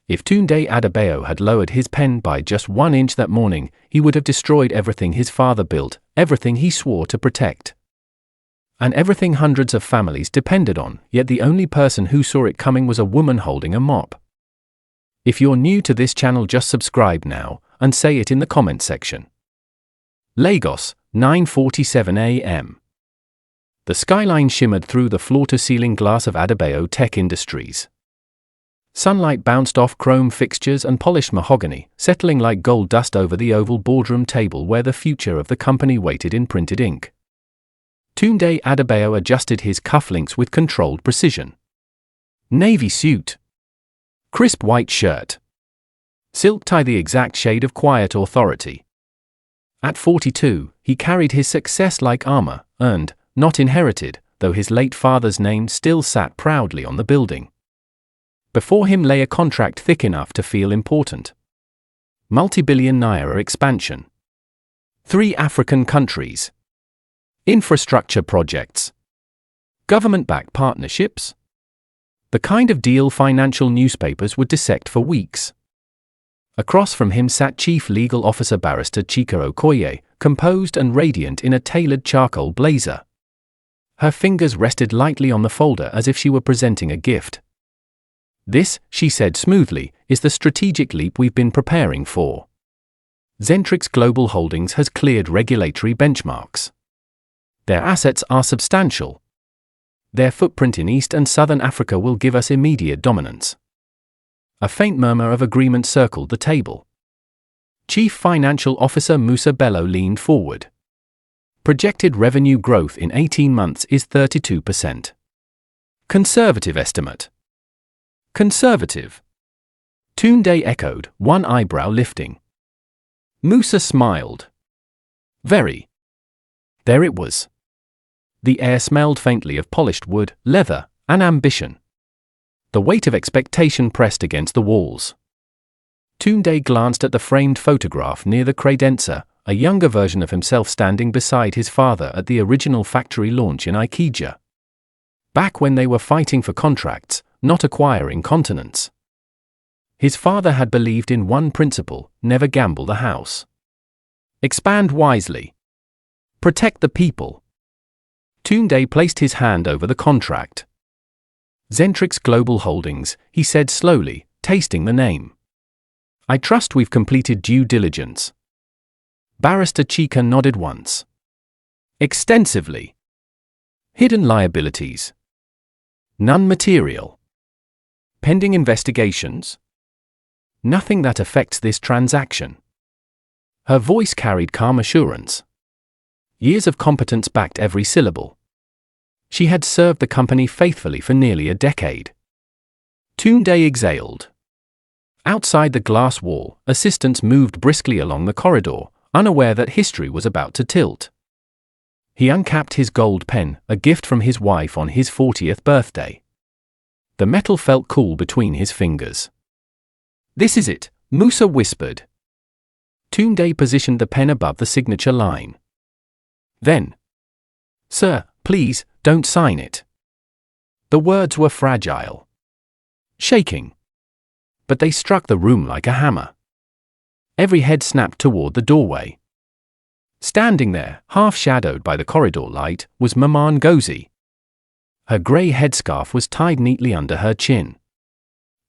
If Tunde Adebayo had lowered his pen by just 1 inch that morning, he would have destroyed everything his father built, everything he swore to protect, and everything hundreds of families depended on, yet the only person who saw it coming was a woman holding a mop. If you're new to this channel, just subscribe now, and say it in the comment section. Lagos, 9:47 a.m. The skyline shimmered through the floor-to-ceiling glass of Adebayo Tech Industries. Sunlight bounced off chrome fixtures and polished mahogany, settling like gold dust over the oval boardroom table where the future of the company waited in printed ink. Tunde Adebayo adjusted his cufflinks with controlled precision. Navy suit. Crisp white shirt. Silk tie, the exact shade of quiet authority. At 42, he carried his success like armor, earned, not inherited, though his late father's name still sat proudly on the building. Before him lay a contract thick enough to feel important. Multi-billion naira expansion. 3 African countries. Infrastructure projects. Government-backed partnerships. The kind of deal financial newspapers would dissect for weeks. Across from him sat Chief Legal Officer Barrister Chika Okoye, composed and radiant in a tailored charcoal blazer. Her fingers rested lightly on the folder as if she were presenting a gift. "This," she said smoothly, "is the strategic leap we've been preparing for. Zentrix Global Holdings has cleared regulatory benchmarks. Their assets are substantial. Their footprint in East and Southern Africa will give us immediate dominance." A faint murmur of agreement circled the table. Chief Financial Officer Musa Bello leaned forward. Projected revenue growth in 18 months is 32%. Conservative estimate. Conservative. Tunde echoed, one eyebrow lifting. Musa smiled. Very. There it was. The air smelled faintly of polished wood, leather, and ambition. The weight of expectation pressed against the walls. Tunde glanced at the framed photograph near the credenza, a younger version of himself standing beside his father at the original factory launch in Ikeja. Back when they were fighting for contracts, not acquiring continents. His father had believed in one principle: never gamble the house. Expand wisely. Protect the people. Tunde placed his hand over the contract. Zentrix Global Holdings, he said slowly, tasting the name. "I trust we've completed due diligence." Barrister Chika nodded once. "Extensively." "Hidden liabilities?" "None material." "Pending investigations?" "Nothing that affects this transaction." Her voice carried calm assurance. Years of competence backed every syllable. She had served the company faithfully for nearly a decade. Tunde exhaled. Outside the glass wall, assistants moved briskly along the corridor, unaware that history was about to tilt. He uncapped his gold pen, a gift from his wife on his 40th birthday. The metal felt cool between his fingers. "This is it," Musa whispered. Tunde positioned the pen above the signature line. Then, "Sir, please, don't sign it." The words were fragile, shaking, but they struck the room like a hammer. Every head snapped toward the doorway. Standing there, half-shadowed by the corridor light, was Maman Ngozi. Her grey headscarf was tied neatly under her chin.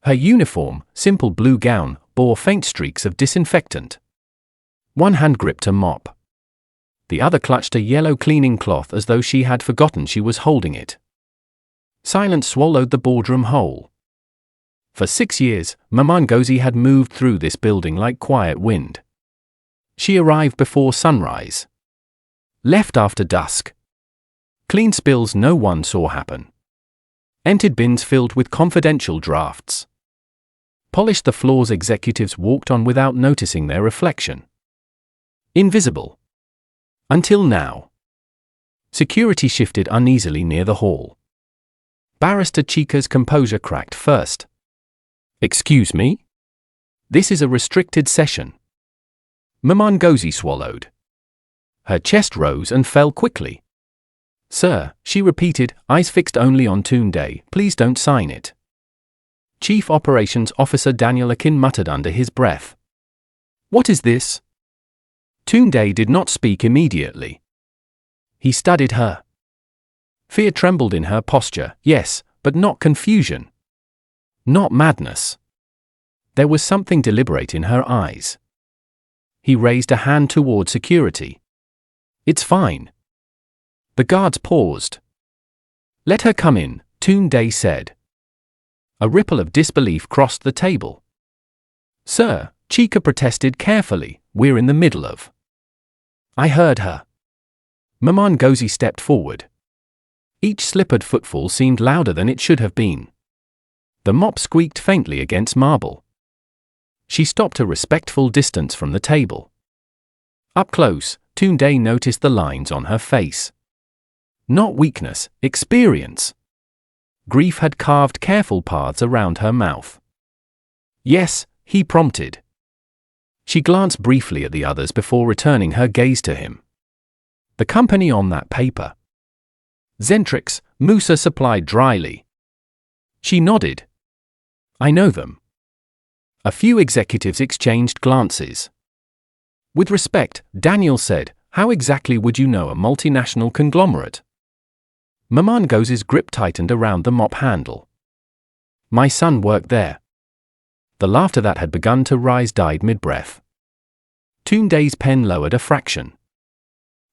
Her uniform, simple blue gown, bore faint streaks of disinfectant. One hand gripped a mop. The other clutched a yellow cleaning cloth as though she had forgotten she was holding it. Silence swallowed the boardroom whole. For 6 years, Maman Ngozi had moved through this building like quiet wind. She arrived before sunrise. Left after dusk. Cleaned spills no one saw happen. Emptied bins filled with confidential drafts. Polished the floors executives walked on without noticing their reflection. Invisible. Until now. Security shifted uneasily near the hall. Barrister Chika's composure cracked first. "Excuse me? This is a restricted session." Maman Ngozi swallowed. Her chest rose and fell quickly. "Sir," she repeated, eyes fixed only on Tunde, "please don't sign it." Chief Operations Officer Daniel Akin muttered under his breath. "What is this?" Tunde did not speak immediately. He studied her. Fear trembled in her posture, yes, but not confusion. Not madness. There was something deliberate in her eyes. He raised a hand toward security. "It's fine." The guards paused. "Let her come in," Tunde said. A ripple of disbelief crossed the table. "Sir," Chika protested carefully, "we're in the middle of—" "I heard her." Maman Ngozi stepped forward. Each slippered footfall seemed louder than it should have been. The mop squeaked faintly against marble. She stopped a respectful distance from the table. Up close, Tunde noticed the lines on her face. Not weakness, experience. Grief had carved careful paths around her mouth. "Yes," he prompted. She glanced briefly at the others before returning her gaze to him. "The company on that paper." "Zentrix," Musa supplied dryly. She nodded. "I know them." A few executives exchanged glances. With respect, Daniel said, "How exactly would you know a multinational conglomerate?" Maman Ngozi's grip tightened around the mop handle. "My son worked there." The laughter that had begun to rise died mid-breath. Tunde's pen lowered a fraction.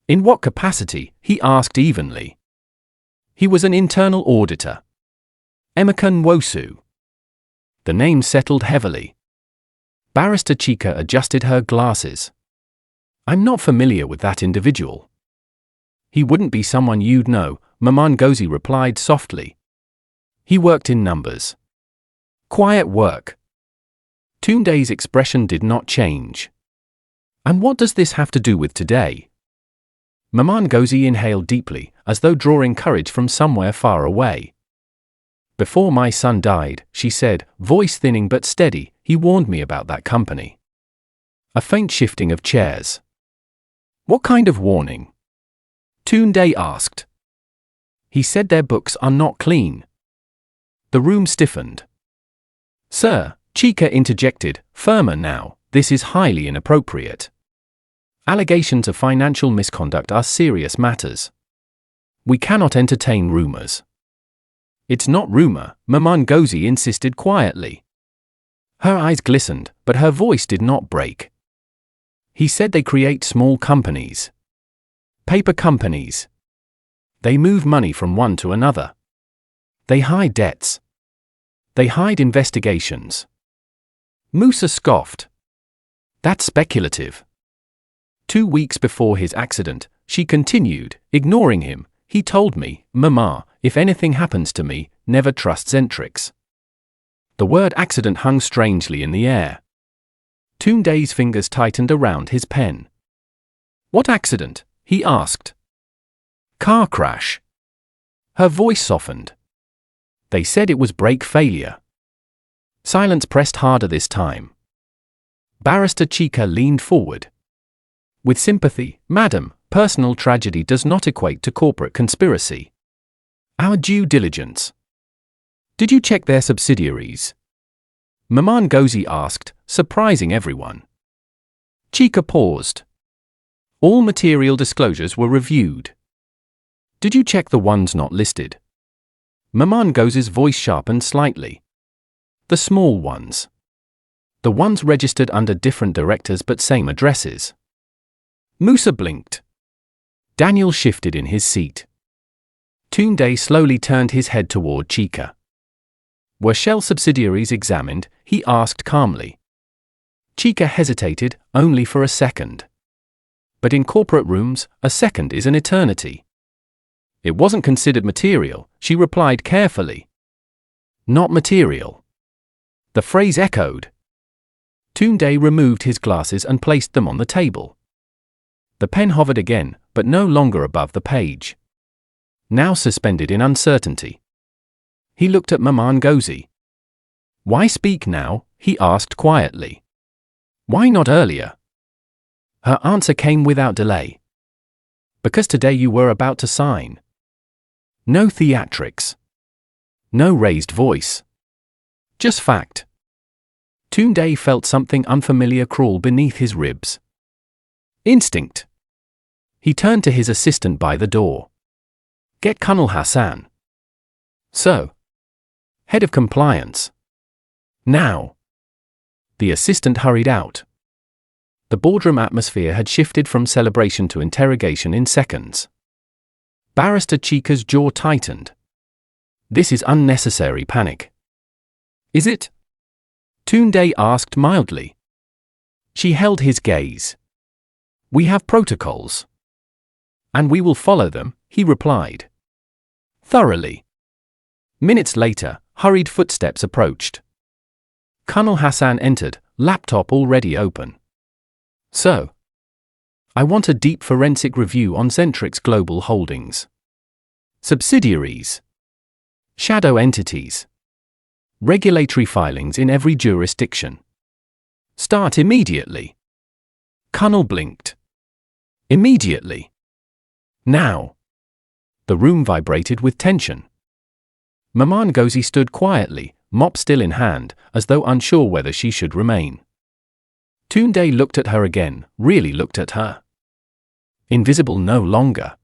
"In what capacity?" he asked evenly. "He was an internal auditor." "Emeka Nwosu." The name settled heavily. Barrister Chika adjusted her glasses. "I'm not familiar with that individual." "He wouldn't be someone you'd know," Maman Ngozi replied softly. "He worked in numbers. Quiet work." Tunde's expression did not change. "And what does this have to do with today?" Maman Ngozi inhaled deeply, as though drawing courage from somewhere far away. "Before my son died," she said, voice thinning but steady, "he warned me about that company." A faint shifting of chairs. "What kind of warning?" Tunde asked. "He said their books are not clean." The room stiffened. "Sir," Chika interjected, firmer now, "this is highly inappropriate. Allegations of financial misconduct are serious matters. We cannot entertain rumors." "It's not rumor," Maman Ngozi insisted quietly. Her eyes glistened, but her voice did not break. "He said they create small companies. Paper companies. They move money from one to another. They hide debts. They hide investigations." Musa scoffed. "That's speculative." 2 weeks before his accident, she continued, ignoring him, "he told me, Mama, if anything happens to me, never trust Zentrix." The word accident hung strangely in the air. Tunde's fingers tightened around his pen. "What accident?" he asked. "Car crash." Her voice softened. "They said it was brake failure." Silence pressed harder this time. Barrister Chika leaned forward. "With sympathy, madam, personal tragedy does not equate to corporate conspiracy. Our due diligence." "Did you check their subsidiaries?" Maman Ngozi asked, surprising everyone. Chika paused. "All material disclosures were reviewed." "Did you check the ones not listed?" Maman Ngozi's voice sharpened slightly. "The small ones. The ones registered under different directors but same addresses." Musa blinked. Daniel shifted in his seat. Tunde slowly turned his head toward Chika. "Were shell subsidiaries examined?" he asked calmly. Chika hesitated, only for a second. "But in corporate rooms, a second is an eternity." "It wasn't considered material," she replied carefully. "Not material." The phrase echoed. Tunde removed his glasses and placed them on the table. The pen hovered again, but no longer above the page. Now suspended in uncertainty. He looked at Maman Ngozi. "Why speak now?" he asked quietly. "Why not earlier?" Her answer came without delay. "Because today you were about to sign." No theatrics. No raised voice. Just fact. Tunde felt something unfamiliar crawl beneath his ribs. Instinct. He turned to his assistant by the door. Get Colonel Hassan. So. Head of Compliance. Now. The assistant hurried out. The boardroom atmosphere had shifted from celebration to interrogation in seconds. Barrister Chika's jaw tightened. This is unnecessary panic. Is it? Tunde asked mildly. She held his gaze. We have protocols. And we will follow them, he replied. Thoroughly. Minutes later, hurried footsteps approached. Colonel Hassan entered, laptop already open. So. I want a deep forensic review on Zentrix Global Holdings. Subsidiaries. Shadow entities. Regulatory filings in every jurisdiction. Start immediately. Colonel blinked. Immediately. Now. The room vibrated with tension. Maman Gozi stood quietly, mop still in hand, as though unsure whether she should remain. Tunde looked at her again, really looked at her. Invisible no longer.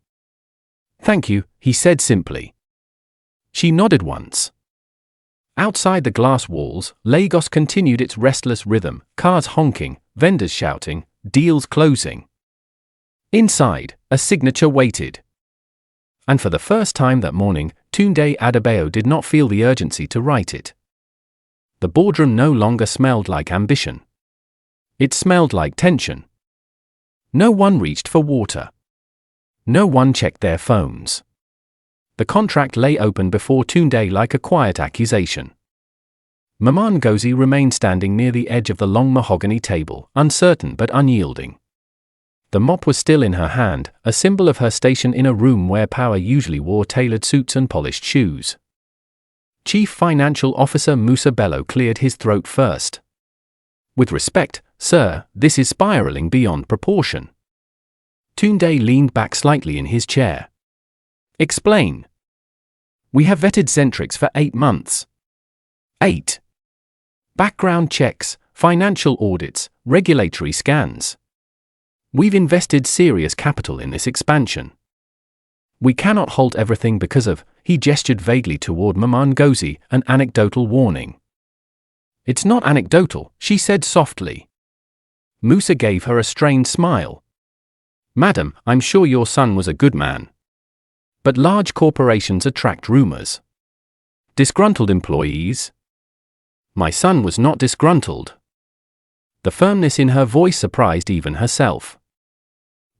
Thank you, he said simply. She nodded once. Outside the glass walls, Lagos continued its restless rhythm, cars honking, vendors shouting, deals closing. Inside, a signature waited. And for the first time that morning, Tunde Adebayo did not feel the urgency to write it. The boardroom no longer smelled like ambition. It smelled like tension. No one reached for water. No one checked their phones. The contract lay open before Tunde like a quiet accusation. Maman Gozi remained standing near the edge of the long mahogany table, uncertain but unyielding. The mop was still in her hand, a symbol of her station in a room where power usually wore tailored suits and polished shoes. Chief Financial Officer Musa Bello cleared his throat first. With respect, sir, this is spiraling beyond proportion. Tunde leaned back slightly in his chair. Explain. We have vetted Zentrix for 8 months. 8. Background checks, financial audits, regulatory scans. We've invested serious capital in this expansion. We cannot halt everything because of, he gestured vaguely toward Maman Gozi, an anecdotal warning. It's not anecdotal, she said softly. Musa gave her a strained smile. Madam, I'm sure your son was a good man. But large corporations attract rumors. Disgruntled employees? My son was not disgruntled. The firmness in her voice surprised even herself.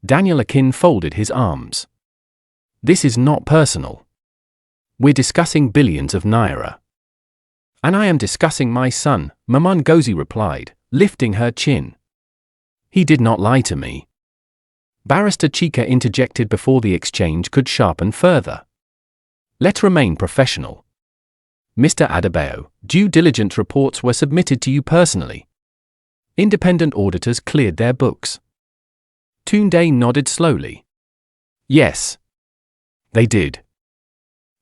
Daniel Akin folded his arms. This is not personal. We're discussing billions of naira. And I am discussing my son, Maman Gozi replied, lifting her chin. He did not lie to me. Barrister Chika interjected before the exchange could sharpen further. Let's remain professional. Mr. Adebayo, due diligence reports were submitted to you personally. Independent auditors cleared their books. Tunde nodded slowly. Yes. They did.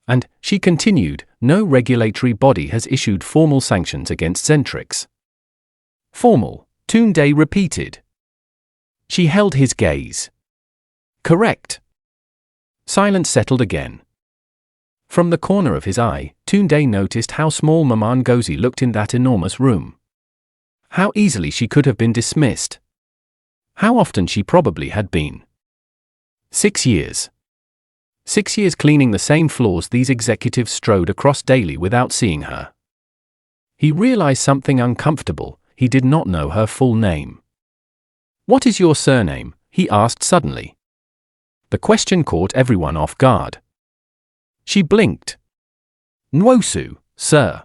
And, she continued, no regulatory body has issued formal sanctions against Zentrix. Formal, Tunde repeated. She held his gaze. Correct. Silence settled again. From the corner of his eye, Tunde noticed how small Maman Gozi looked in that enormous room. How easily she could have been dismissed. How often she probably had been. 6 years. 6 years cleaning the same floors these executives strode across daily without seeing her. He realized something uncomfortable, he did not know her full name. What is your surname? He asked suddenly. The question caught everyone off guard. She blinked. Nwosu, sir.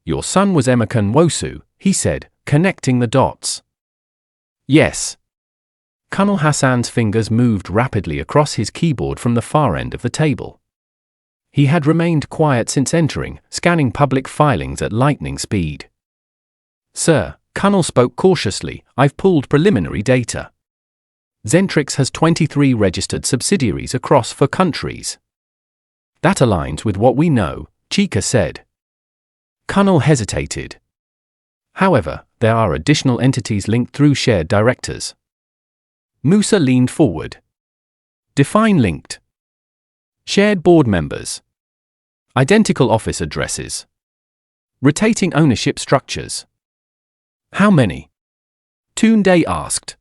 Your son was Emeka Nwosu, he said, connecting the dots. Yes. Colonel Hassan's fingers moved rapidly across his keyboard from the far end of the table. He had remained quiet since entering, scanning public filings at lightning speed. Sir, Colonel spoke cautiously, I've pulled preliminary data. Zentrix has 23 registered subsidiaries across 4 countries. That aligns with what we know, Chika said. Kunal hesitated. However, there are additional entities linked through shared directors. Musa leaned forward. Define linked. Shared board members. Identical office addresses. Rotating ownership structures. How many? Tunde asked.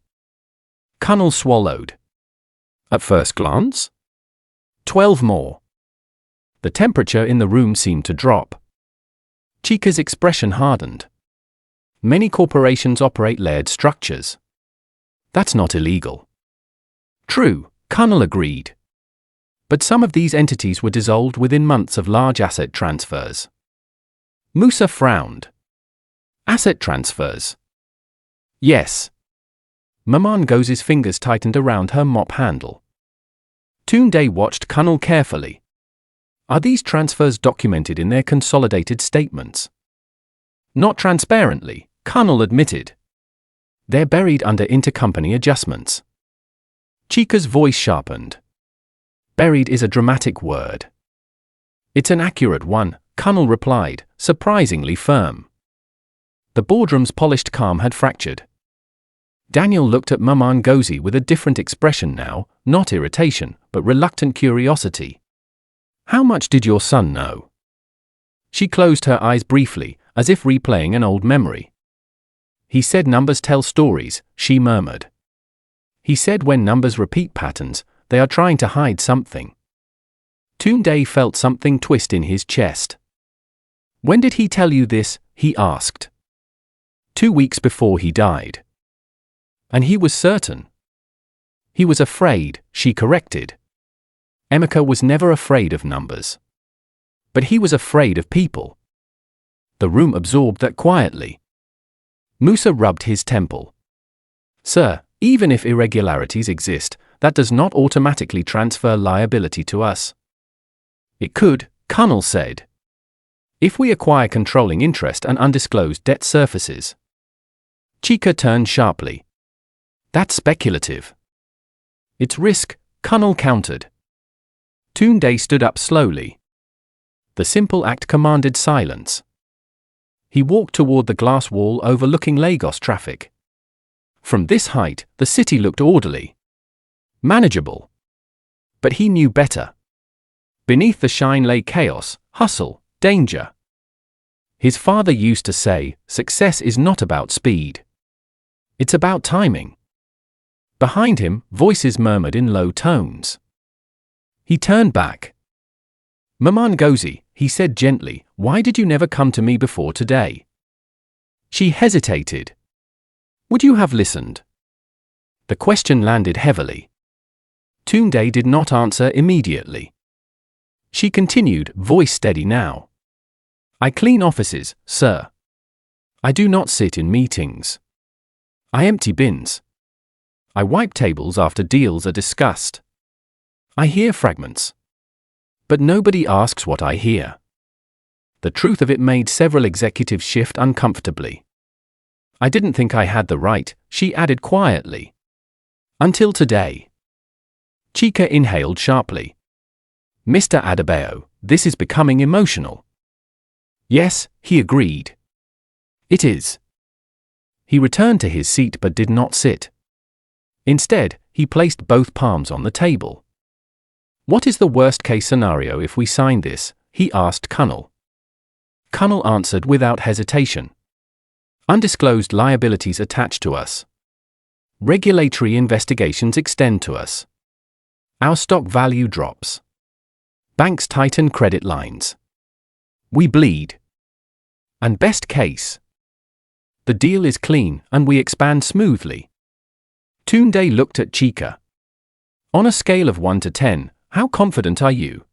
Kunal swallowed. At first glance? 12 more. The temperature in the room seemed to drop. Chika's expression hardened. Many corporations operate layered structures. That's not illegal. True, Kunal agreed. But some of these entities were dissolved within months of large asset transfers. Musa frowned. Asset transfers? Yes. Maman Goz's fingers tightened around her mop handle. Tunde watched Kunal carefully. Are these transfers documented in their consolidated statements? Not transparently, Kunal admitted. They're buried under intercompany adjustments. Chika's voice sharpened. Buried is a dramatic word. It's an accurate one, Kunal replied, surprisingly firm. The boardroom's polished calm had fractured. Daniel looked at Maman Gozi with a different expression now, not irritation, but reluctant curiosity. How much did your son know? She closed her eyes briefly, as if replaying an old memory. He said numbers tell stories, she murmured. He said when numbers repeat patterns, they are trying to hide something. Tunde felt something twist in his chest. When did he tell you this? He asked. 2 weeks before he died. And he was certain. He was afraid, she corrected. Emeka was never afraid of numbers. But he was afraid of people. The room absorbed that quietly. Musa rubbed his temple. Sir, even if irregularities exist, that does not automatically transfer liability to us. It could, Kunal said. If we acquire controlling interest and undisclosed debt surfaces. Chika turned sharply. That's speculative. It's risk, Kunal countered. Tunde stood up slowly. The simple act commanded silence. He walked toward the glass wall overlooking Lagos traffic. From this height, the city looked orderly. Manageable. But he knew better. Beneath the shine lay chaos, hustle, danger. His father used to say, success is not about speed. It's about timing. Behind him, voices murmured in low tones. He turned back. Maman Gozi, he said gently, why did you never come to me before today? She hesitated. Would you have listened? The question landed heavily. Tunde did not answer immediately. She continued, voice steady now. I clean offices, sir. I do not sit in meetings. I empty bins. I wipe tables after deals are discussed. I hear fragments. But nobody asks what I hear. The truth of it made several executives shift uncomfortably. I didn't think I had the right, she added quietly. Until today. Chika inhaled sharply. Mr. Adebayo, this is becoming emotional. Yes, he agreed. It is. He returned to his seat but did not sit. Instead, he placed both palms on the table. What is the worst-case scenario if we sign this? He asked Kunal. Kunal answered without hesitation. Undisclosed liabilities attach to us. Regulatory investigations extend to us. Our stock value drops. Banks tighten credit lines. We bleed. And best case. The deal is clean and we expand smoothly. Tunde looked at Chika. On a scale of 1 to 10, how confident are you?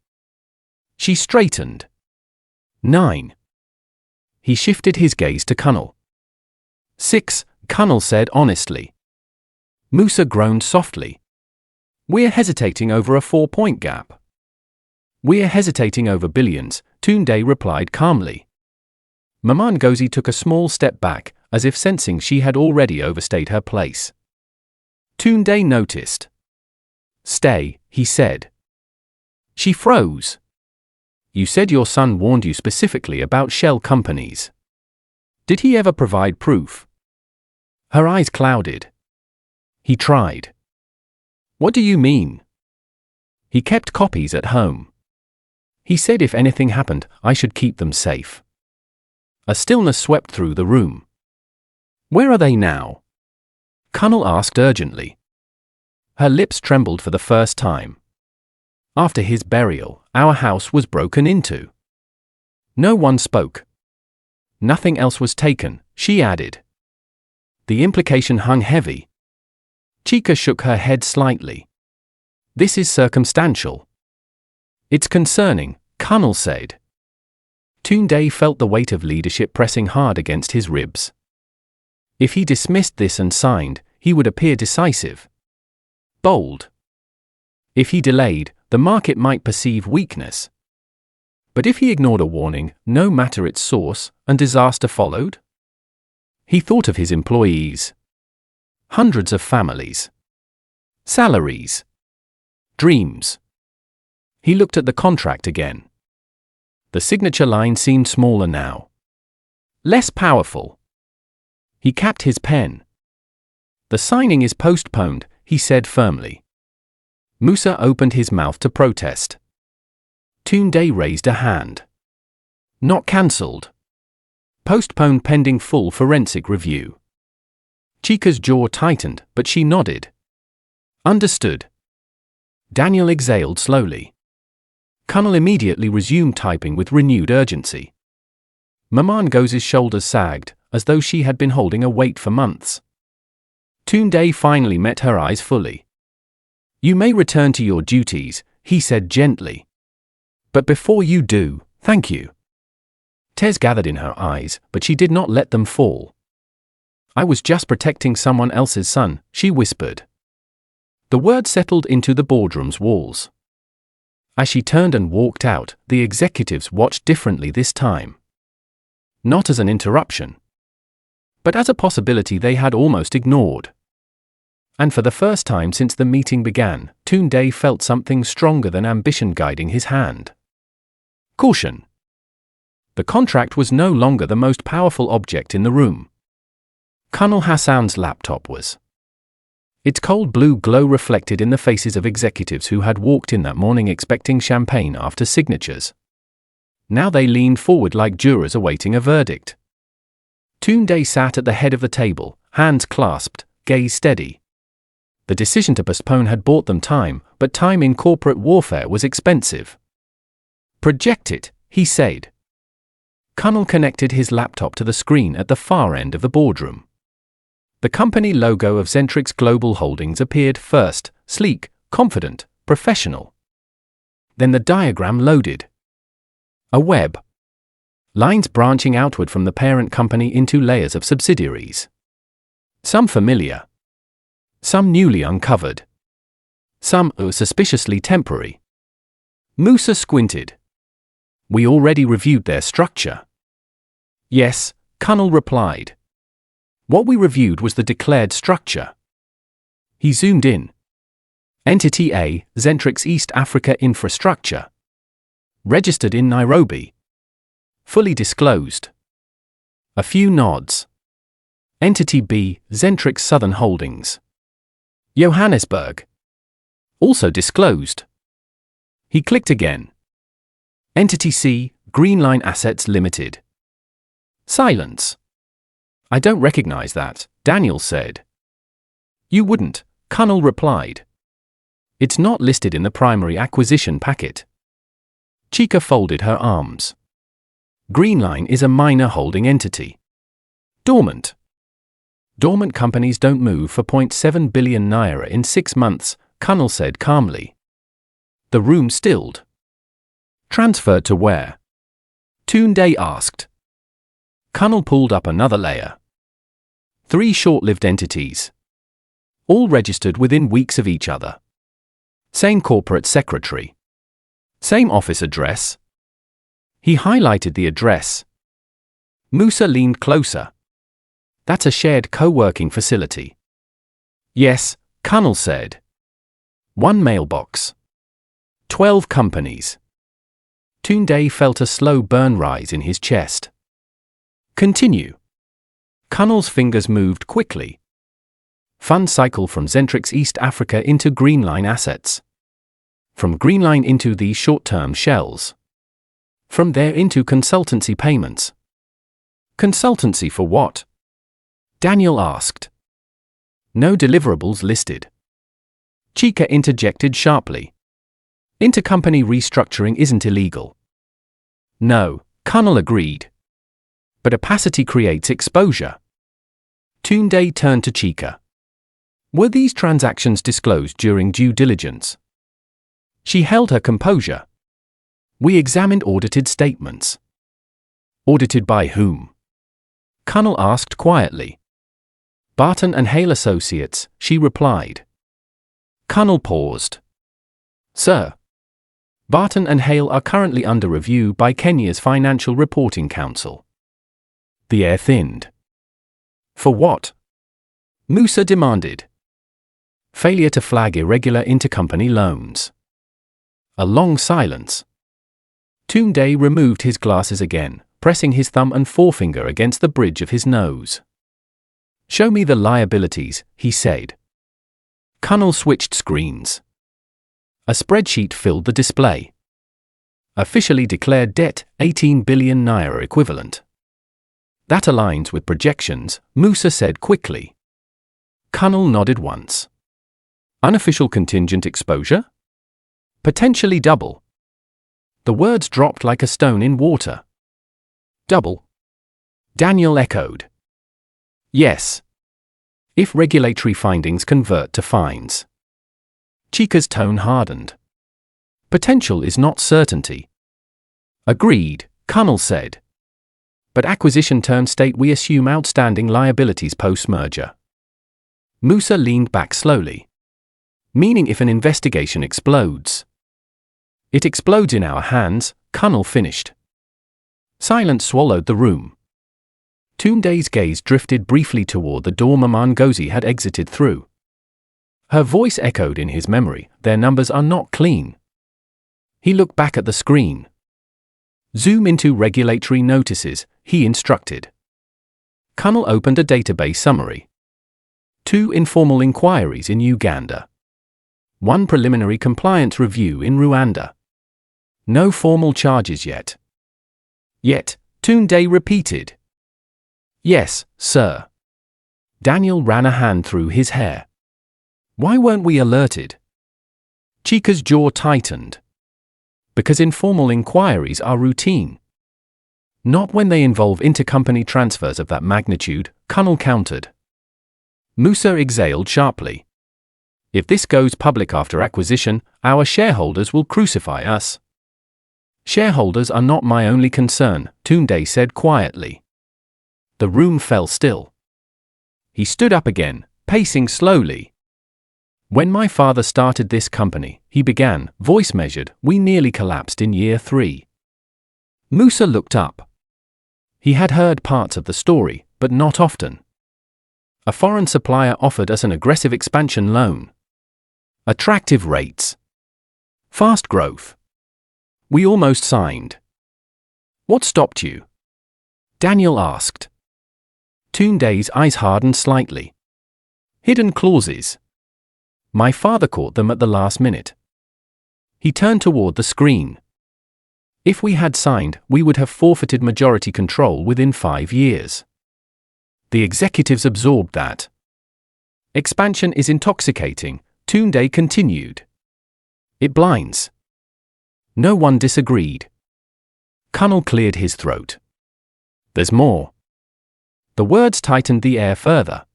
She straightened. 9. He shifted his gaze to Kunal. 6, Kunal said honestly. Musa groaned softly. We're hesitating over a 4-point gap. We're hesitating over billions, Tunde replied calmly. Maman Gozi took a small step back, as if sensing she had already overstayed her place. Tunde noticed. Stay, he said. She froze. You said your son warned you specifically about shell companies. Did he ever provide proof? Her eyes clouded. He tried. What do you mean? He kept copies at home. He said if anything happened, I should keep them safe. A stillness swept through the room. Where are they now? Connell asked urgently. Her lips trembled for the first time. After his burial, our house was broken into. No one spoke. Nothing else was taken, she added. The implication hung heavy. Chica shook her head slightly. This is circumstantial. It's concerning, Connell said. Tunde felt the weight of leadership pressing hard against his ribs. If he dismissed this and signed, he would appear decisive. Bold. If he delayed, the market might perceive weakness. But if he ignored a warning, no matter its source, and disaster followed? He thought of his employees. Hundreds of families. Salaries. Dreams. He looked at the contract again. The signature line seemed smaller now. Less powerful. He capped his pen. The signing is postponed, he said firmly. Musa opened his mouth to protest. Tunde raised a hand. Not cancelled. Postponed pending full forensic review. Chica's jaw tightened, but she nodded. Understood. Daniel exhaled slowly. Connell immediately resumed typing with renewed urgency. Maman Goz's shoulders sagged, as though she had been holding a weight for months. Tunde finally met her eyes fully. You may return to your duties, he said gently. But before you do, thank you. Tears gathered in her eyes, but she did not let them fall. I was just protecting someone else's son, she whispered. The word settled into the boardroom's walls. As she turned and walked out, the executives watched differently this time. Not as an interruption, but as a possibility they had almost ignored. And for the first time since the meeting began, Tunde felt something stronger than ambition guiding his hand. Caution. The contract was no longer the most powerful object in the room. Colonel Hassan's laptop was. Its cold blue glow reflected in the faces of executives who had walked in that morning expecting champagne after signatures. Now they leaned forward like jurors awaiting a verdict. Tunde sat at the head of the table, hands clasped, gaze steady. The decision to postpone had bought them time, but time in corporate warfare was expensive. Project it, he said. Connell connected his laptop to the screen at the far end of the boardroom. The company logo of Zentrix Global Holdings appeared first, sleek, confident, professional. Then the diagram loaded. A web. Lines branching outward from the parent company into layers of subsidiaries. Some familiar. Some newly uncovered. Some suspiciously temporary. Musa squinted. We already reviewed their structure. Yes, Connell replied. What we reviewed was the declared structure. He zoomed in. Entity A, Zentrix East Africa Infrastructure. Registered in Nairobi. Fully disclosed. A few nods. Entity B, Zentrix Southern Holdings. Johannesburg. Also disclosed. He clicked again. Entity C, Greenline Assets Limited. Silence. I don't recognize that, Daniel said. You wouldn't, Connell replied. It's not listed in the primary acquisition packet. Chica folded her arms. Greenline is a minor holding entity. Dormant. Dormant companies don't move for 0.7 billion naira in 6 months, Connell said calmly. The room stilled. Transferred to where? Tunde asked. Connell pulled up another layer. 3 short-lived entities. All registered within weeks of each other. Same corporate secretary. Same office address. He highlighted the address. Musa leaned closer. That's a shared co-working facility. Yes, Connell said. 1 mailbox. 12 companies. Tunde felt a slow burn rise in his chest. Continue. Kunal's fingers moved quickly. Fund cycle from Zentrix East Africa into Greenline assets. From Greenline into these short-term shells. From there into consultancy payments. Consultancy for what? Daniel asked. No deliverables listed. Chika interjected sharply. Intercompany restructuring isn't illegal. No, Kunal agreed. But opacity creates exposure. Tunde turned to Chika. Were these transactions disclosed during due diligence? She held her composure. We examined audited statements. Audited by whom? Kunal asked quietly. Barton and Hale Associates, she replied. Kunal paused. Sir. Barton and Hale are currently under review by Kenya's Financial Reporting Council. The air thinned. For what? Musa demanded. Failure to flag irregular intercompany loans. A long silence. Tunde removed his glasses again, pressing his thumb and forefinger against the bridge of his nose. Show me the liabilities, he said. Kunal switched screens. A spreadsheet filled the display. Officially declared debt, 18 billion naira equivalent. That aligns with projections, Musa said quickly. Kunal nodded once. Unofficial contingent exposure? Potentially double. The words dropped like a stone in water. Double? Daniel echoed. Yes. If regulatory findings convert to fines. Chika's tone hardened. Potential is not certainty. Agreed, Kunal said. But acquisition terms state we assume outstanding liabilities post-merger. Musa leaned back slowly. Meaning if an investigation explodes. It explodes in our hands, Kunal finished. Silence swallowed the room. Tunde's gaze drifted briefly toward the door Maman Ngozi had exited through. Her voice echoed in his memory, their numbers are not clean. He looked back at the screen. Zoom into regulatory notices, he instructed. Kunal opened a database summary. 2 informal inquiries in Uganda. 1 preliminary compliance review in Rwanda. No formal charges yet. Yet, Tunde repeated. Yes, sir. Daniel ran a hand through his hair. Why weren't we alerted? Chika's jaw tightened. Because informal inquiries are routine. Not when they involve intercompany transfers of that magnitude, Kunal countered. Musa exhaled sharply. If this goes public after acquisition, our shareholders will crucify us. Shareholders are not my only concern, Tunde said quietly. The room fell still. He stood up again, pacing slowly. When my father started this company, he began, voice measured, we nearly collapsed in year 3. Musa looked up. He had heard parts of the story, but not often. A foreign supplier offered us an aggressive expansion loan. Attractive rates. Fast growth. We almost signed. What stopped you? Daniel asked. Tunde's eyes hardened slightly. Hidden clauses. My father caught them at the last minute. He turned toward the screen. If we had signed, we would have forfeited majority control within 5 years. The executives absorbed that. Expansion is intoxicating, Tunde continued. It blinds. No one disagreed. Kunal cleared his throat. There's more. The words tightened the air further.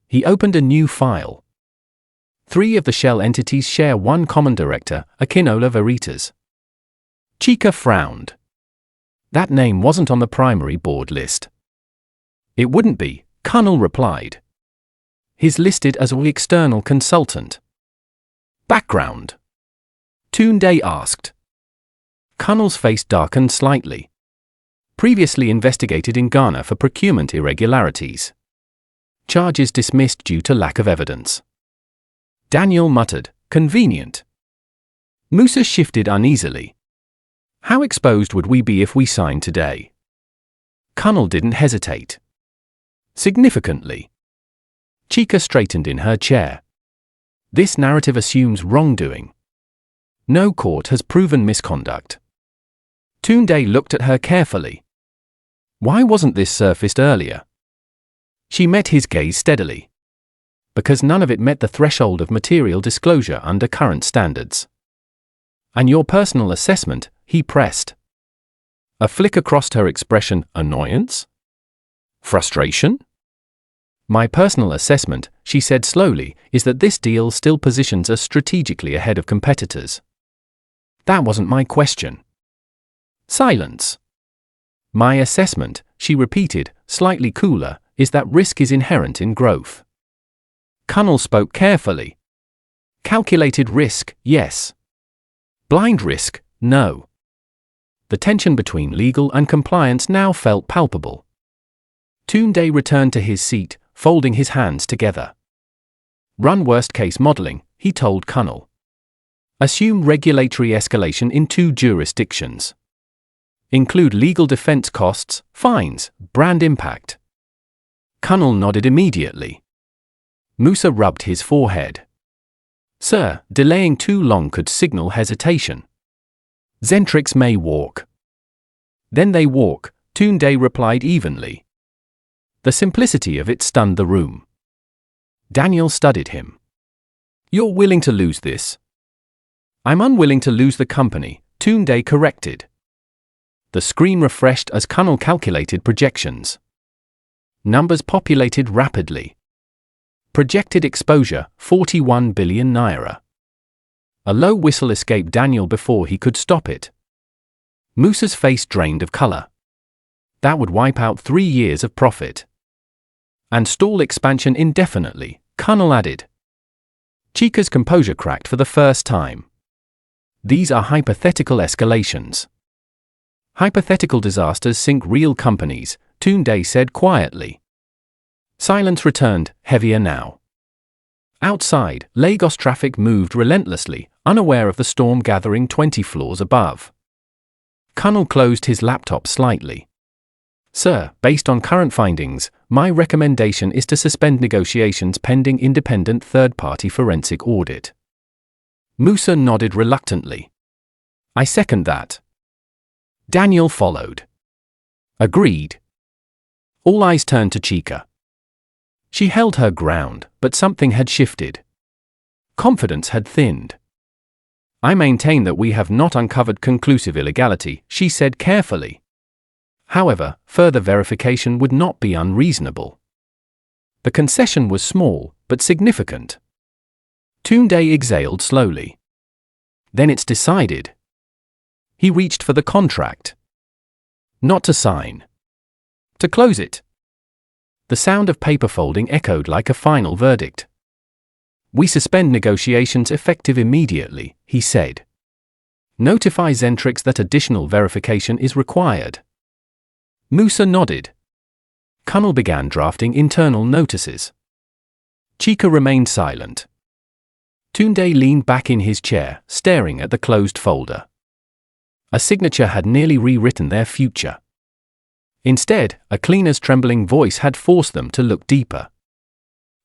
He opened a new file. 3 of the shell entities share one common director, Akinola Veritas. Chika frowned. That name wasn't on the primary board list. It wouldn't be, Kunal replied. He's listed as an external consultant. Background? Tunde asked. Kunal's face darkened slightly. Previously investigated in Ghana for procurement irregularities. Charges dismissed due to lack of evidence. Daniel muttered, convenient. Musa shifted uneasily. How exposed would we be if we signed today? Cunnell didn't hesitate. Significantly. Chica straightened in her chair. This narrative assumes wrongdoing. No court has proven misconduct. Tunde looked at her carefully. Why wasn't this surfaced earlier? She met his gaze steadily. Because none of it met the threshold of material disclosure under current standards. And your personal assessment, he pressed. A flick across her expression, annoyance? Frustration? My personal assessment, she said slowly, is that this deal still positions us strategically ahead of competitors. That wasn't my question. Silence. My assessment, she repeated, slightly cooler, is that risk is inherent in growth. Cunnell spoke carefully. Calculated risk, yes. Blind risk, no. The tension between legal and compliance now felt palpable. Tunde returned to his seat, folding his hands together. Run worst-case modeling, he told Cunnell. Assume regulatory escalation in 2 jurisdictions. Include legal defense costs, fines, brand impact. Cunnell nodded immediately. Musa rubbed his forehead. Sir, delaying too long could signal hesitation. Zentrix may walk. Then they walk, Tunde replied evenly. The simplicity of it stunned the room. Daniel studied him. You're willing to lose this? I'm unwilling to lose the company, Tunde corrected. The screen refreshed as Cunnell calculated projections. Numbers populated rapidly. Projected exposure, 41 billion naira. A low whistle escaped Daniel before he could stop it. Musa's face drained of color. That would wipe out 3 years of profit. And stall expansion indefinitely, Cunnell added. Chica's composure cracked for the first time. These are hypothetical escalations. Hypothetical disasters sink real companies, Tunde said quietly. Silence returned, heavier now. Outside, Lagos traffic moved relentlessly, unaware of the storm gathering 20 floors above. Cunnell closed his laptop slightly. Sir, based on current findings, my recommendation is to suspend negotiations pending independent third-party forensic audit. Musa nodded reluctantly. I second that. Daniel followed. Agreed. All eyes turned to Chica. She held her ground, but something had shifted. Confidence had thinned. I maintain that we have not uncovered conclusive illegality, she said carefully. However, further verification would not be unreasonable. The concession was small, but significant. Tunde exhaled slowly. Then it's decided. He reached for the contract. Not to sign. To close it. The sound of paper folding echoed like a final verdict. We suspend negotiations effective immediately, he said. Notify Zentrix that additional verification is required. Musa nodded. Cunnell began drafting internal notices. Chica remained silent. Tunde leaned back in his chair, staring at the closed folder. A signature had nearly rewritten their future. Instead, a cleaner's trembling voice had forced them to look deeper.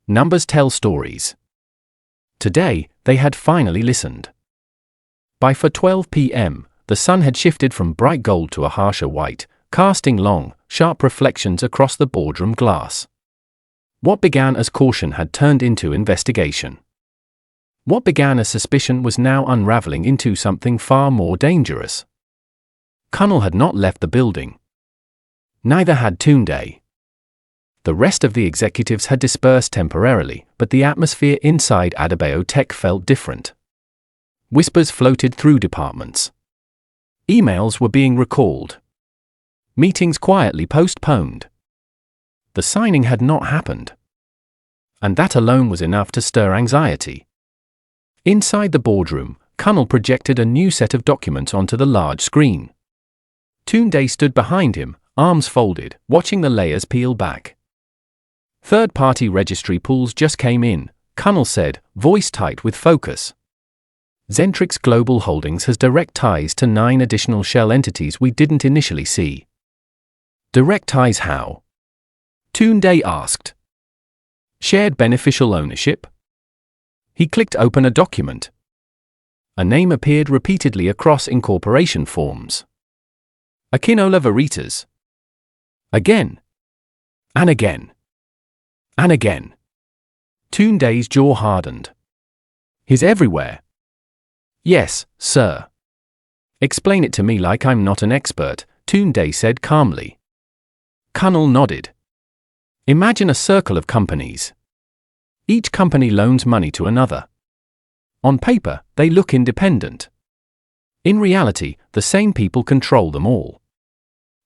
Numbers tell stories. Today, they had finally listened. By 4:12 p.m., the sun had shifted from bright gold to a harsher white, casting long, sharp reflections across the boardroom glass. What began as caution had turned into investigation. What began as suspicion was now unraveling into something far more dangerous. Cunnell had not left the building. Neither had Tunde. The rest of the executives had dispersed temporarily, but the atmosphere inside Adebayo Tech felt different. Whispers floated through departments. Emails were being recalled. Meetings quietly postponed. The signing had not happened. And that alone was enough to stir anxiety. Inside the boardroom, Cunnell projected a new set of documents onto the large screen. Tunde stood behind him, arms folded, watching the layers peel back. Third-party registry pools just came in, Cunnell said, voice tight with focus. Zentrix Global Holdings has direct ties to 9 additional shell entities we didn't initially see. Direct ties how? Tunde asked. Shared beneficial ownership? He clicked open a document. A name appeared repeatedly across incorporation forms. Akinola Veritas. Again. And again. And again. Tunde's jaw hardened. He's everywhere. Yes, sir. Explain it to me like I'm not an expert, Tunde said calmly. Kunal nodded. Imagine a circle of companies. Each company loans money to another. On paper, they look independent. In reality, the same people control them all.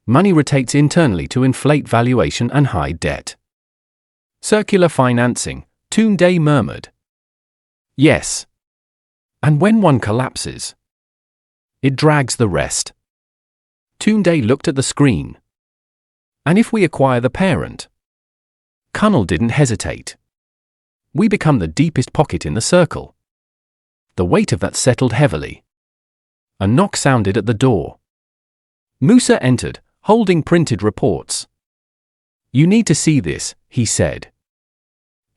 Money rotates internally to inflate valuation and hide debt. Circular financing, Tunde murmured. Yes. And when one collapses, it drags the rest. Tunde looked at the screen. And if we acquire the parent? Kunal didn't hesitate. We become the deepest pocket in the circle. The weight of that settled heavily. A knock sounded at the door. Musa entered, holding printed reports. You need to see this, he said.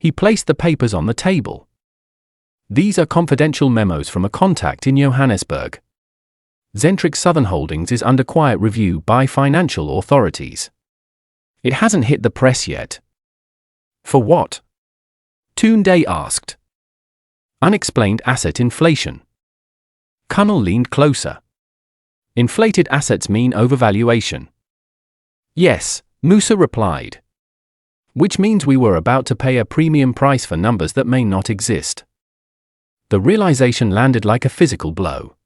He placed the papers on the table. These are confidential memos from a contact in Johannesburg. Zentrix Southern Holdings is under quiet review by financial authorities. It hasn't hit the press yet. For what? Tunde asked. Unexplained asset inflation. Kunal leaned closer. Inflated assets mean overvaluation. Yes, Musa replied. Which means we were about to pay a premium price for numbers that may not exist. The realization landed like a physical blow.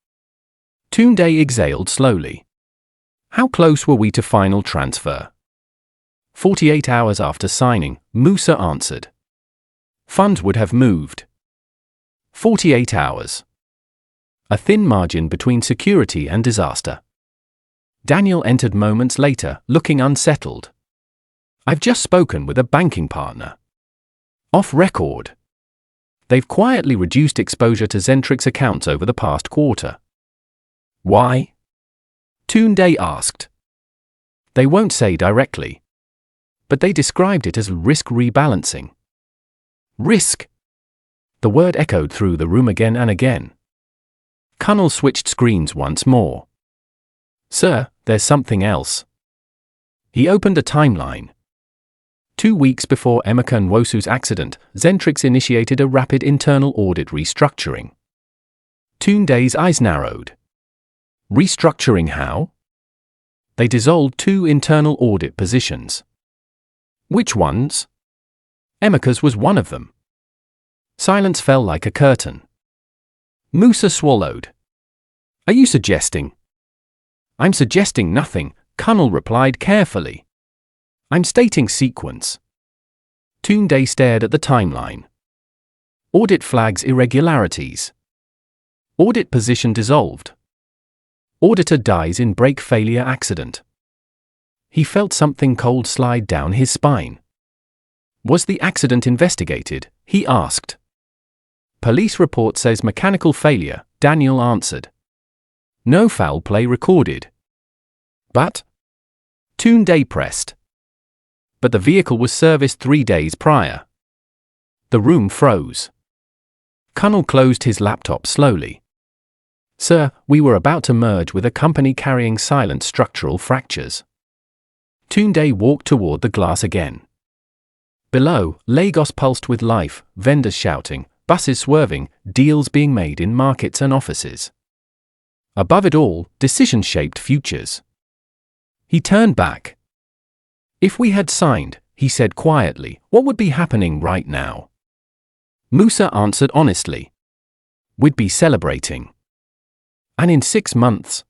Tunde exhaled slowly. How close were we to final transfer? 48 hours after signing, Musa answered. Funds would have moved. 48 hours. A thin margin between security and disaster. Daniel entered moments later, looking unsettled. I've just spoken with a banking partner. Off record. They've quietly reduced exposure to Zentrix accounts over the past quarter. Why? Tunde asked. They won't say directly. But they described it as risk rebalancing. Risk. The word echoed through the room again and again. Kunal switched screens once more. Sir, there's something else. He opened a timeline. 2 weeks before Emeka Nwosu's accident, Zentrix initiated a rapid internal audit restructuring. Tunde's eyes narrowed. Restructuring how? They dissolved 2 internal audit positions. Which ones? Emeka's was one of them. Silence fell like a curtain. Musa swallowed. Are you suggesting? I'm suggesting nothing, Kunal replied carefully. I'm stating sequence. Tunde stared at the timeline. Audit flags irregularities. Audit position dissolved. Auditor dies in brake failure accident. He felt something cold slide down his spine. Was the accident investigated? He asked. Police report says mechanical failure, Daniel answered. No foul play recorded. But? Tunde pressed. But the vehicle was serviced 3 days prior. The room froze. Kunal closed his laptop slowly. Sir, we were about to merge with a company carrying silent structural fractures. Tunde walked toward the glass again. Below, Lagos pulsed with life, vendors shouting, buses swerving, deals being made in markets and offices. Above it all, decisions shaped futures. He turned back. If we had signed, he said quietly, what would be happening right now? Musa answered honestly. We'd be celebrating. And in 6 months?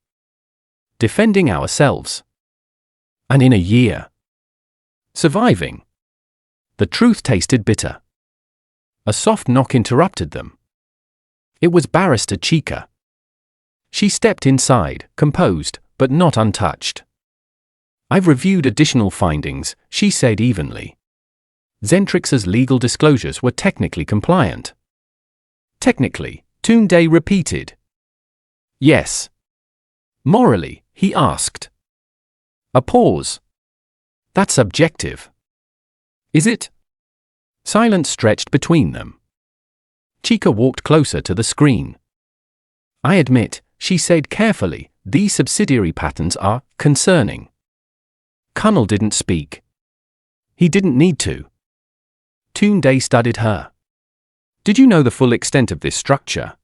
Defending ourselves. And in a year? Surviving. The truth tasted bitter. A soft knock interrupted them. It was Barrister Chika. She stepped inside, composed, but not untouched. I've reviewed additional findings, she said evenly. Zentrix's legal disclosures were technically compliant. Technically, Tunde repeated. Yes. Morally, he asked. A pause. That's subjective. Is it? Silence stretched between them. Chica walked closer to the screen. I admit, she said carefully, these subsidiary patterns are concerning. Kunal didn't speak. He didn't need to. Tunde studied her. Did you know the full extent of this structure?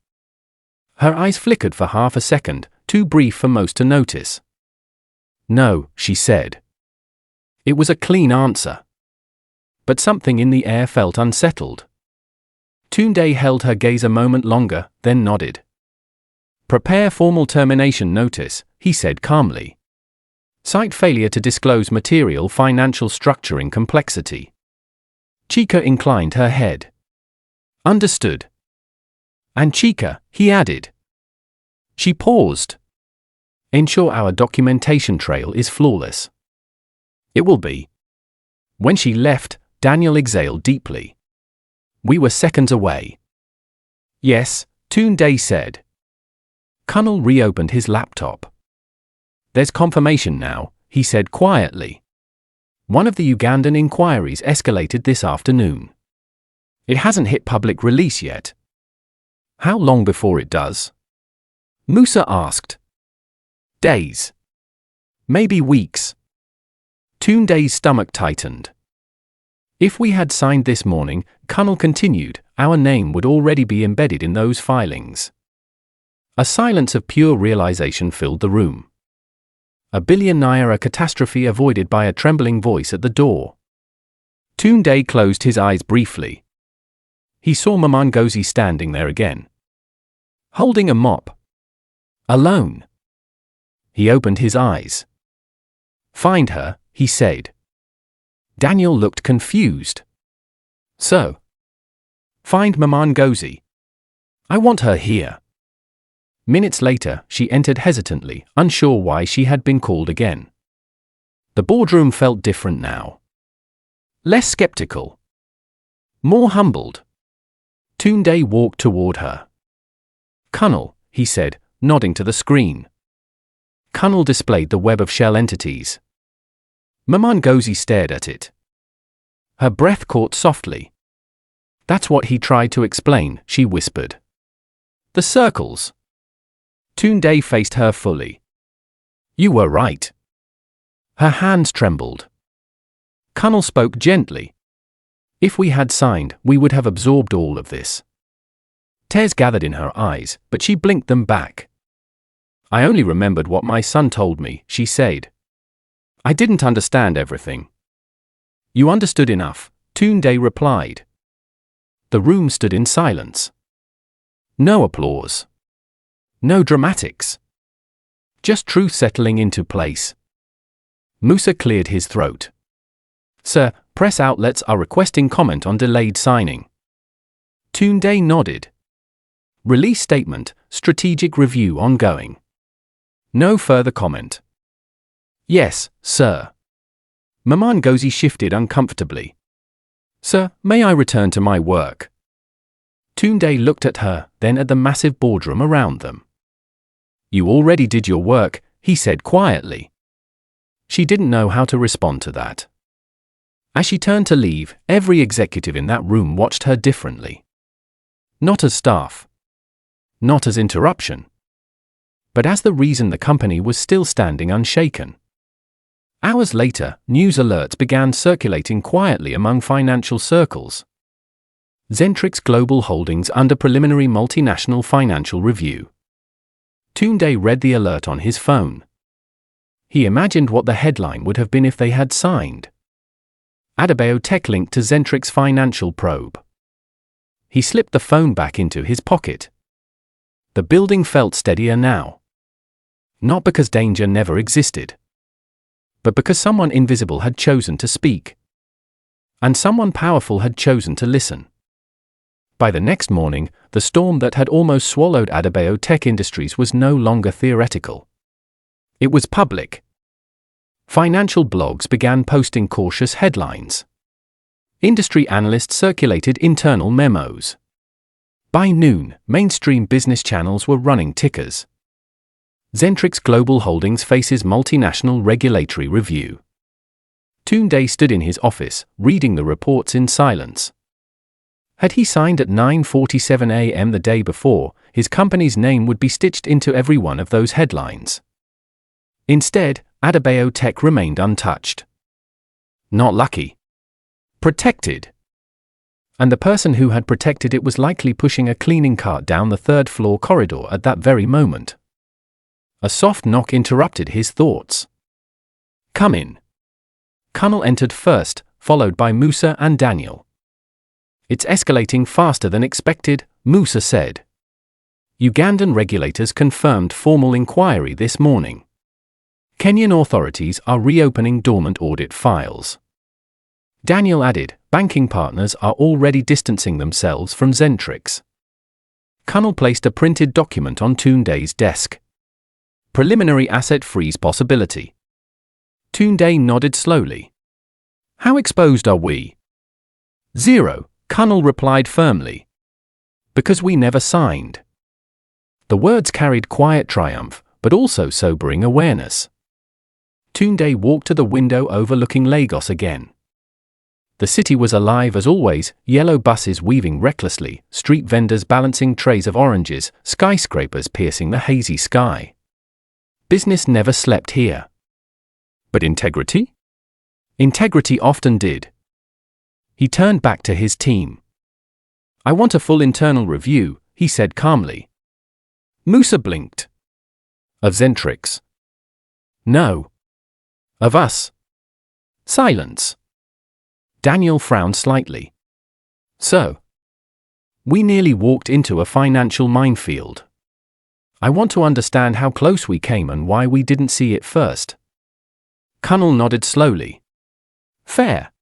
Her eyes flickered for half a second, too brief for most to notice. No, she said. It was a clean answer. But something in the air felt unsettled. Tunde held her gaze a moment longer, then nodded. Prepare formal termination notice, he said calmly. Cite failure to disclose material financial structuring complexity. Chica inclined her head. Understood. And Chica, he added. She paused. Ensure our documentation trail is flawless. It will be. When she left, Daniel exhaled deeply. We were seconds away. Yes, Tunde said. Kunal reopened his laptop. There's confirmation now, he said quietly. One of the Ugandan inquiries escalated this afternoon. It hasn't hit public release yet. How long before it does? Musa asked. Days. Maybe weeks. Tunde's stomach tightened. If we had signed this morning, Kunal continued, our name would already be embedded in those filings. A silence of pure realization filled the room. $1 billion naira catastrophe avoided by a trembling voice at the door. Tunde closed his eyes briefly. He saw Mamangozi standing there again. Holding a mop. Alone. He opened his eyes. Find her, he said. Daniel looked confused. So? Find Mamangozi. I want her here. Minutes later, she entered hesitantly, unsure why she had been called again. The boardroom felt different now. Less skeptical. More humbled. Tunde walked toward her. Kunal, he said, nodding to the screen. Kunal displayed the web of shell entities. Mamangozi stared at it. Her breath caught softly. That's what he tried to explain, she whispered. The circles. Tunde faced her fully. You were right. Her hands trembled. Kunal spoke gently. If we had signed, we would have absorbed all of this. Tears gathered in her eyes, but she blinked them back. I only remembered what my son told me, she said. I didn't understand everything. You understood enough, Tunde replied. The room stood in silence. No applause. No dramatics. Just truth settling into place. Musa cleared his throat. Sir, press outlets are requesting comment on delayed signing. Tunde nodded. Release statement, strategic review ongoing. No further comment. Yes, sir. Mamangozi shifted uncomfortably. Sir, may I return to my work? Tunde looked at her, then at the massive boardroom around them. You already did your work, he said quietly. She didn't know how to respond to that. As she turned to leave, every executive in that room watched her differently. Not as staff. Not as interruption. But as the reason the company was still standing unshaken. Hours later, news alerts began circulating quietly among financial circles. Zentrix Global Holdings under preliminary multinational financial review. Tunde read the alert on his phone. He imagined what the headline would have been if they had signed. Adebayo tech linked to Zentrix financial probe. He slipped the phone back into his pocket. The building felt steadier now. Not because danger never existed, but because someone invisible had chosen to speak. And someone powerful had chosen to listen. By the next morning, the storm that had almost swallowed Adebayo Tech Industries was no longer theoretical. It was public. Financial blogs began posting cautious headlines. Industry analysts circulated internal memos. By noon, mainstream business channels were running tickers. Zentrix Global Holdings faces multinational regulatory review. Tunde stood in his office, reading the reports in silence. Had he signed at 9:47 a.m. the day before, his company's name would be stitched into every one of those headlines. Instead, Adebayo Tech remained untouched. Not lucky. Protected. And the person who had protected it was likely pushing a cleaning cart down the third-floor corridor at that very moment. A soft knock interrupted his thoughts. "Come in." Kunal entered first, followed by Musa and Daniel. "It's escalating faster than expected," Musa said. "Ugandan regulators confirmed formal inquiry this morning. Kenyan authorities are reopening dormant audit files." Daniel added, "Banking partners are already distancing themselves from Zentrix." Kunal placed a printed document on Tunde's desk. "Preliminary asset freeze possibility." Tunde nodded slowly. "How exposed are we?" "Zero," Kunal replied firmly. "Because we never signed." The words carried quiet triumph, but also sobering awareness. Tunde walked to the window overlooking Lagos again. The city was alive as always, yellow buses weaving recklessly, street vendors balancing trays of oranges, skyscrapers piercing the hazy sky. Business never slept here. But integrity? Integrity often did. He turned back to his team. "I want a full internal review," he said calmly. Musa blinked. "Of Zentrix?" "No." "Of us?" Silence. Daniel frowned slightly. "So? We nearly walked into a financial minefield. I want to understand how close we came and why we didn't see it first." Kunal nodded slowly. "Fair."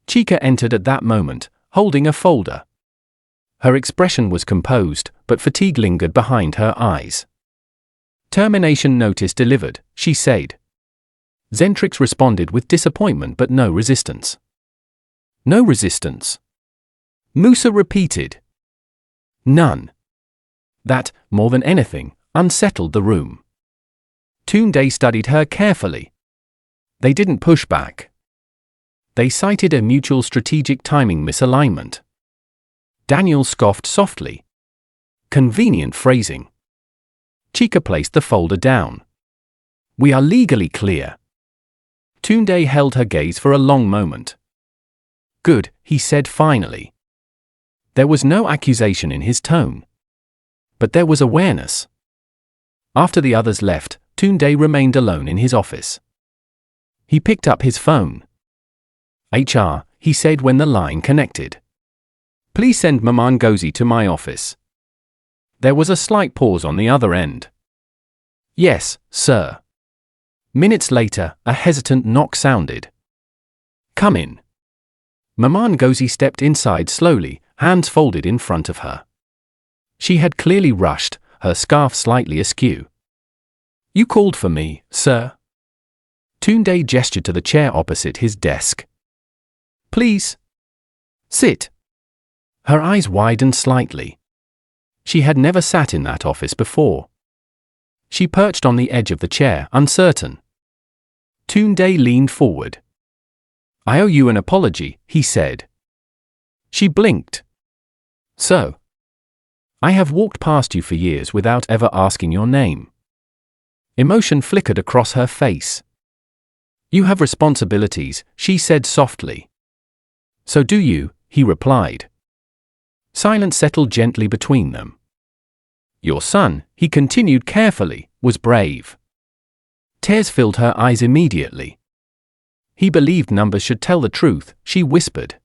Chika entered at that moment, holding a folder. Her expression was composed, but fatigue lingered behind her eyes. "Termination notice delivered," she said. Zentrix responded with disappointment but no resistance. "No resistance?" Musa repeated. "None." That, more than anything, unsettled the room. Tunde studied her carefully. They didn't push back. They cited a mutual strategic timing misalignment. Daniel scoffed softly. Convenient phrasing. Chika placed the folder down. "We are legally clear." Tunde held her gaze for a long moment. "Good," he said finally. There was no accusation in his tone. But there was awareness. After the others left, Tunde remained alone in his office. He picked up his phone. "HR," he said when the line connected. "Please send Maman Ngozi to my office." There was a slight pause on the other end. "Yes, sir." Minutes later, a hesitant knock sounded. "Come in." Maman Ngozi stepped inside slowly, hands folded in front of her. She had clearly rushed, her scarf slightly askew. "You called for me, sir?" Tunde gestured to the chair opposite his desk. "Please. Sit." Her eyes widened slightly. She had never sat in that office before. She perched on the edge of the chair, uncertain. Tunde leaned forward. "I owe you an apology," he said. She blinked. "So? I have walked past you for years without ever asking your name." Emotion flickered across her face. "You have responsibilities," she said softly. "So do you," he replied. Silence settled gently between them. "Your son," he continued carefully, "was brave." Tears filled her eyes immediately. "He believed numbers should tell the truth," she whispered.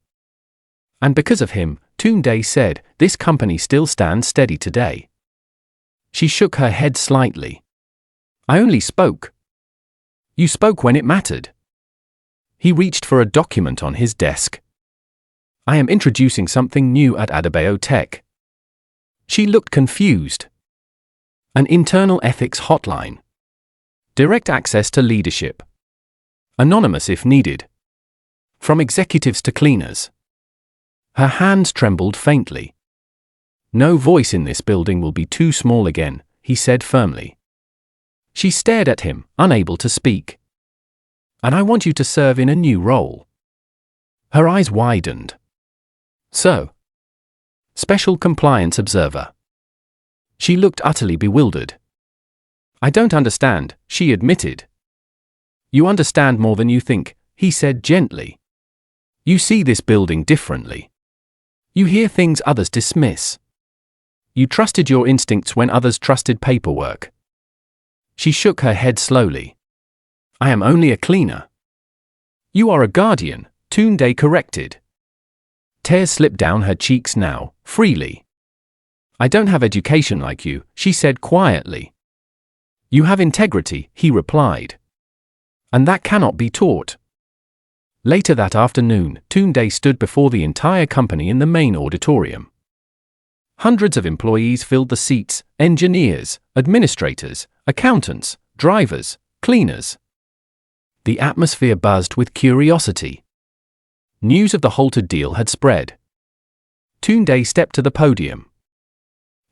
"And because of him," Tunde said, "this company still stands steady today." She shook her head slightly. "I only spoke." "You spoke when it mattered." He reached for a document on his desk. "I am introducing something new at Adebayo Tech." She looked confused. "An internal ethics hotline. Direct access to leadership. Anonymous if needed. From executives to cleaners." Her hands trembled faintly. No voice in this building will be too small again, he said firmly. She stared at him, unable to speak. And I want you to serve in a new role. Her eyes widened. So? Special Compliance Observer. She looked utterly bewildered. I don't understand, she admitted. You understand more than you think, he said gently. You see this building differently. You hear things others dismiss. You trusted your instincts when others trusted paperwork. She shook her head slowly. I am only a cleaner. You are a guardian, Tunde corrected. Tears slipped down her cheeks now, freely. I don't have education like you, she said quietly. You have integrity, he replied. And that cannot be taught. Later that afternoon, Tunde stood before the entire company in the main auditorium. Hundreds of employees filled the seats, engineers, administrators, accountants, drivers, cleaners. The atmosphere buzzed with curiosity. News of the halted deal had spread. Tunde stepped to the podium.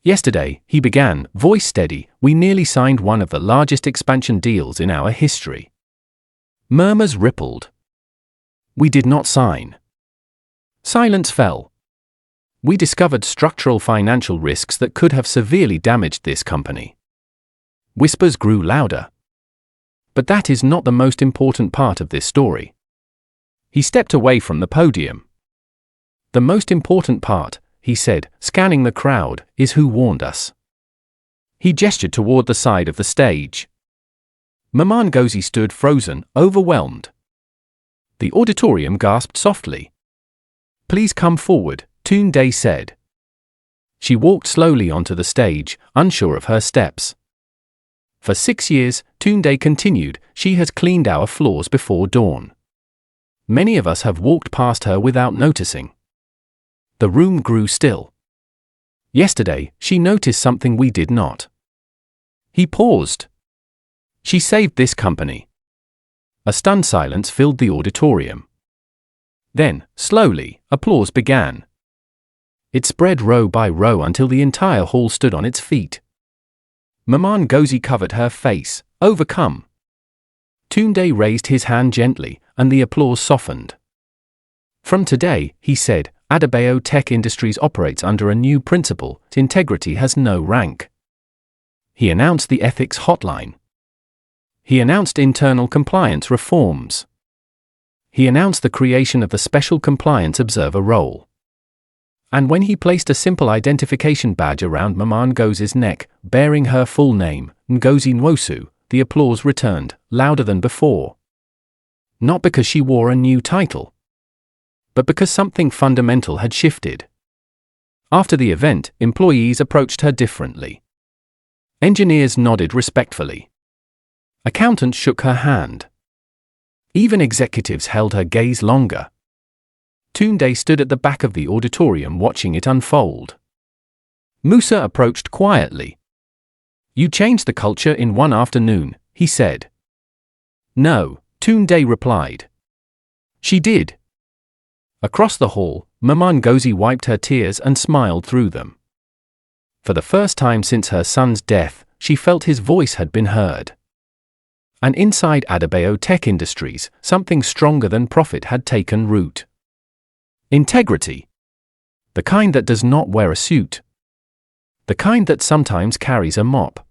Yesterday, he began, voice steady, we nearly signed one of the largest expansion deals in our history. Murmurs rippled. We did not sign. Silence fell. We discovered structural financial risks that could have severely damaged this company. Whispers grew louder. But that is not the most important part of this story. He stepped away from the podium. The most important part, he said, scanning the crowd, is who warned us. He gestured toward the side of the stage. Maman Ngozi stood frozen, overwhelmed. The auditorium gasped softly. Please come forward, Tunde said. She walked slowly onto the stage, unsure of her steps. For 6 years, Tunde continued, she has cleaned our floors before dawn. Many of us have walked past her without noticing. The room grew still. Yesterday, she noticed something we did not. He paused. She saved this company. A stunned silence filled the auditorium. Then, slowly, applause began. It spread row by row until the entire hall stood on its feet. Maman Ngozi covered her face, overcome. Tunde raised his hand gently, and the applause softened. From today, he said, Adebayo Tech Industries operates under a new principle: integrity has no rank. He announced the ethics hotline. He announced internal compliance reforms. He announced the creation of the Special Compliance Observer role. And when he placed a simple identification badge around Maman Ngozi's neck, bearing her full name, Ngozi Nwosu, the applause returned, louder than before. Not because she wore a new title, but because something fundamental had shifted. After the event, employees approached her differently. Engineers nodded respectfully. Accountants shook her hand. Even executives held her gaze longer. Tunde stood at the back of the auditorium watching it unfold. Musa approached quietly. You changed the culture in one afternoon, he said. No, Tunde replied. She did. Across the hall, Maman Ngozi wiped her tears and smiled through them. For the first time since her son's death, she felt his voice had been heard. And inside Adebayo Tech Industries, something stronger than profit had taken root. Integrity. The kind that does not wear a suit. The kind that sometimes carries a mop.